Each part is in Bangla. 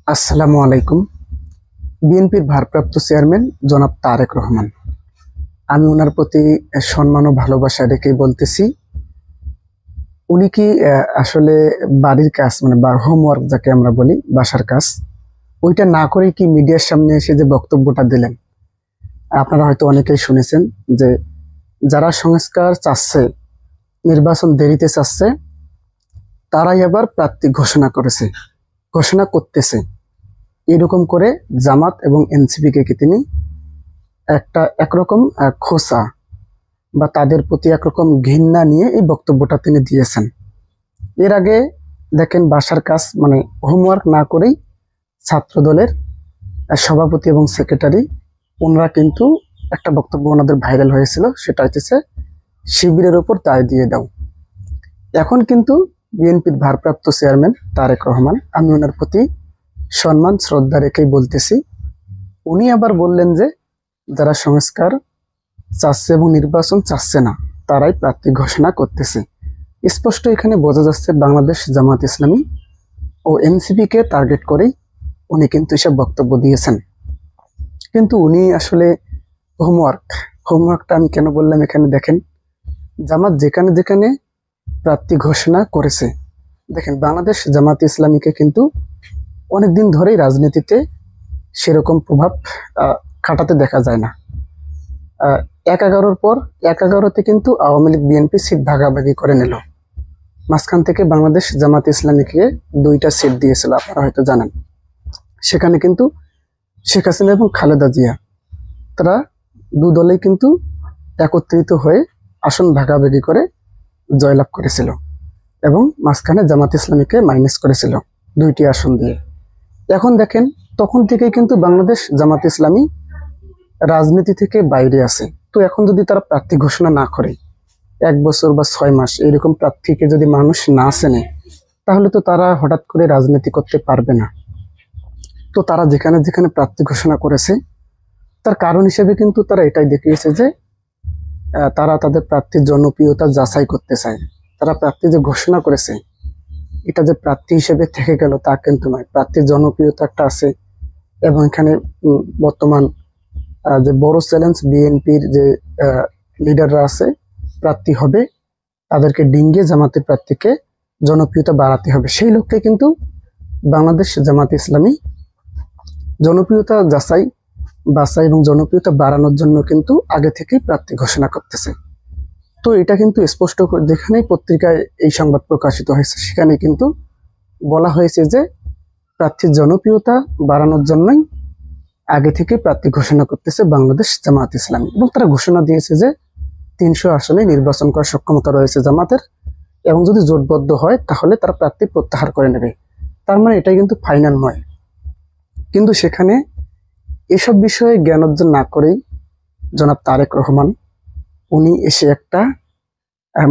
আসসালামু আলাইকুম। বিএনপির ভারপ্রাপ্ত চেয়ারম্যান জনাব তারেক রহমান, আমি ওনার প্রতি সম্মান ও ভালোবাসা রেখেই বলতেছি, উনি কি আসলে বাড়ির কাজ মানে বা হোমওয়ার্ক যাকে আমরা বলি, বাসার কাজ, ওইটা না করেই কি মিডিয়ার সামনে এসে যে বক্তব্যটা দিলেন? আপনারা হয়তো অনেকেই শুনেছেন যে যারা সংস্কার চাচ্ছে, নির্বাচন দেরিতে চাচ্ছে, তারাই আবার প্রার্থী ঘোষণা করতেছে। এরকম করে জামাত এবং এনসিপি কে কি তিনি একটা একরকম খোসা বা তাদের প্রতি একরকম ঘৃণা নিয়ে এই বক্তব্যটা তিনি দিয়েছেন। এর আগে দেখেন, বাসার কাজ মানে হোমওয়ার্ক না করেই ছাত্র দলের সভাপতি এবং সেক্রেটারি ওনারা কিন্তু একটা বক্তব্য ওনাদের ভাইরাল হয়েছিল, সেটা হচ্ছে শিবিরের উপর দায় দিয়ে দাও। এখন কিন্তু বিএনপির ভারপ্রাপ্ত চেয়ারম্যান তারেক রহমান, আমি ওনার প্রতি সম্মান শ্রদ্ধা রেখেই বলতেছি, উনি আবার বললেন যে যারা সংস্কার চাচ্ছে এবং নির্বাচন চাচ্ছে না, তারাই প্রার্থী ঘোষণা করতেছে। স্পষ্ট এখানে বোঝা যাচ্ছে বাংলাদেশ জামাত ইসলামী ও এনসিপি কে টার্গেট করেই উনি কিন্তু এসব বক্তব্য দিয়েছেন। কিন্তু উনি আসলে হোমওয়ার্কটা আমি কেন বললাম, এখানে দেখেন জামাত যেখানে যেখানে প্রার্থী ঘোষণা করেছে, দেখেন বাংলাদেশ জামাত ইসলামীকে কিন্তু অনেকদিন ধরেই রাজনীতিতে সেরকম প্রভাব খাটাতে দেখা যায় না। ১/১১ পর ১/১১-তে কিন্তু আওয়ামী লীগ বিএনপি সিট ভাগাভাগি করে নিল। মাঝখান থেকে বাংলাদেশ জামাত ইসলামীকে 2টা সিট দিয়েছিল, আপনারা হয়তো জানেন। সেখানে কিন্তু শেখ হাসিনা এবং খালেদা জিয়া, তারা দু দলেই কিন্তু একত্রিত হয়ে আসন ভাগাভাগি করে জয়লাভ করেছিল এবং মাঝখানে জামাত ইসলামীকে মাইনাস করেছিল 2টি আসন দিয়ে। এখন দেখেন, তখন থেকেই কিন্তু বাংলাদেশ জামাত ইসলামী রাজনীতি থেকে বাইরে আছে। তো এখন যদি তারা প্রার্থী ঘোষণা না করে, 1 বছর বা 6 মাস এরকম প্রার্থীকে যদি মানুষ না চেনে, তাহলে তো তারা হঠাৎ করে রাজনীতি করতে পারবে না। তো তারা যেখানে যেখানে প্রার্থী ঘোষণা করেছে, তার কারণ হিসেবে কিন্তু তারা এটাই দেখিয়েছে যে তারা তাদের প্রার্থীর জনপ্রিয়তা যাচাই করতে চায়। তারা প্রার্থী যে ঘোষণা করেছে, এটা যে প্রার্থী হিসেবে থেকে গেল তা কিন্তু নয়। প্রার্থীর জনপ্রিয়তা একটা আছে এবং এখানে বর্তমান যে বড় চ্যালেঞ্জ বিএনপির যে লিডাররা আছে, প্রার্থী হবে, তাদেরকে ডিঙ্গিয়ে জামাতের প্রার্থীকে জনপ্রিয়তা বাড়াতে হবে। সেই লক্ষ্যে কিন্তু বাংলাদেশ জামাত ইসলামী জনপ্রিয়তা বাছাই এবং জনপ্রিয়তা বাড়ানোর জন্য কিন্তু আগে থেকেই প্রার্থী ঘোষণা করতেছে। তো এটা কিন্তু স্পষ্ট, যেখানেই পত্রিকায় এই সংবাদ প্রকাশিত হয়েছে সেখানে কিন্তু বলা হয়েছে যে প্রার্থীর জনপ্রিয়তা বাড়ানোর জন্যই আগে থেকে প্রার্থী ঘোষণা করতেছে বাংলাদেশ জামাত ইসলামী। এবং তারা ঘোষণা দিয়েছে যে 300 আসনে নির্বাচন করার সক্ষমতা রয়েছে জামাতের, এবং যদি জোটবদ্ধ হয় তাহলে তারা প্রার্থী প্রত্যাহার করে নেবে। তার মানে এটাই কিন্তু ফাইনাল নয়। কিন্তু সেখানে এসব বিষয়ে জ্ঞান অর্জন না করেই জনাব তারেক রহমান উনি এসে একটা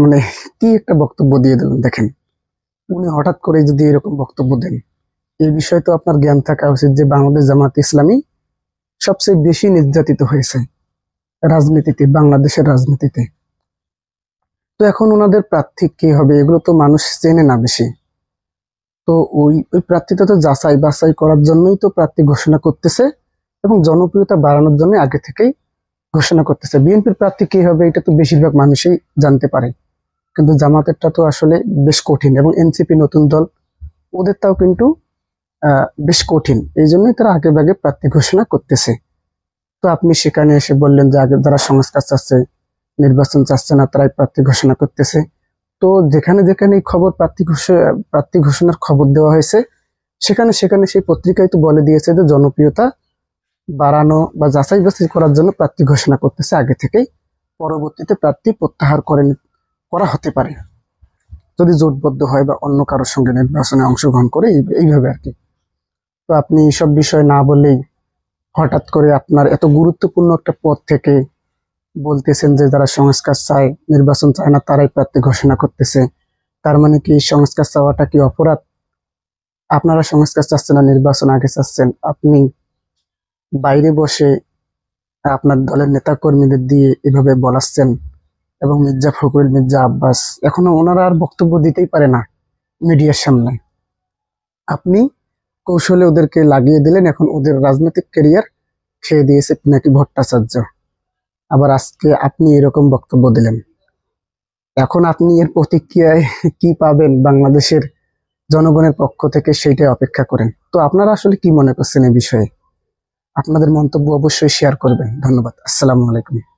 মানে কি একটা বক্তব্য দিয়ে দিলেন। দেখেন, উনি হঠাৎ করে যদি এরকম বক্তব্য দেন, এই বিষয়ে তো আপনার জ্ঞান থাকা উচিত যে বাংলাদেশ জামাত ইসলামী সবচেয়ে বেশি নির্যাতিত হয়েছে রাজনীতিতে, বাংলাদেশের রাজনীতিতে। তো এখন ওনাদের প্রার্থী কে হবে এগুলো তো মানুষ চেনে না বেশি। তো ওই প্রার্থীটা তো যাচাই বাছাই করার জন্যই তো প্রার্থী ঘোষণা করতেছে এবং জনপ্রিয়তা বাড়ানোর জন্য আগে থেকেই ঘোষণা করতেছে। বিএনপির প্রার্থী কে হবে এটা তো বেশিরভাগ মানুষই জানতে পারে, কিন্তু জামাতেরটা তো আসলে বেশ কঠিন, এবং এনসিপি নতুন দল, ওদেরটাও কিন্তু বেশ কঠিন। এই জন্যই তারা আগে ভাগে প্রার্থী ঘোষণা করতেছে। তো আপনি সেখানে এসে বললেন যে আগে যারা সংস্কার চাচ্ছে, নির্বাচন চাচ্ছে না, তারাই প্রার্থী ঘোষণা করতেছে। তো যেখানে যেখানে খবর প্রার্থী ঘোষণার খবর দেওয়া হয়েছে, সেখানে সেখানে সেই পত্রিকায় তো বলে দিয়েছে যে জনপ্রিয়তা বাড়ানো বা যাচাই বাছাই করার জন্য প্রার্থী ঘোষণা করতেছে আগে থেকেই, পরবর্তীতে প্রার্থী প্রত্যাহার করা হতে পারে যদি জোটবদ্ধ হয় বা অন্য কারোর সঙ্গে নির্বাচনে অংশগ্রহণ করে, এইভাবে আর কি। তো আপনি এইসব বিষয় না বলেই হঠাৎ করে আপনার এত গুরুত্বপূর্ণ একটা পদ থেকে বলতেছেন যে যারা সংস্কার চায়, নির্বাচন চায় না, তারাই প্রার্থী ঘোষণা করতেছে। তার মানে কি সংস্কার চাওয়াটা কি অপরাধ? আপনারা সংস্কার চাচ্ছেন না, নির্বাচন আগে চাচ্ছেন, আপনি বাইরে বসে আপনার দলের নেতা কর্মীদের দিয়ে এভাবে বলাচ্ছেন, এবং মির্জা ফখরুল, মির্জা আব্বাস এখনো ওনারা আর বক্তব্য দিতেই পারে না মিডিয়ার সামনে। আপনি কৌশলে ওদেরকে লাগিয়ে দিলেন, এখন ওদের রাজনৈতিক ক্যারিয়ার খেয়ে দিয়েছে পিনাকি ভট্টাচার্য। আবার আজকে আপনি এরকম বক্তব্য দিলেন। এখন আপনি এর প্রতিক্রিয়ায় কি পাবেন বাংলাদেশের জনগণের পক্ষ থেকে, সেইটাই অপেক্ষা করেন। তো আপনারা আসলে কি মনে করছেন এই বিষয়ে? আপনাদের মন্তব্য অবশ্যই শেয়ার করবেন। ধন্যবাদ। আসসালামু আলাইকুম।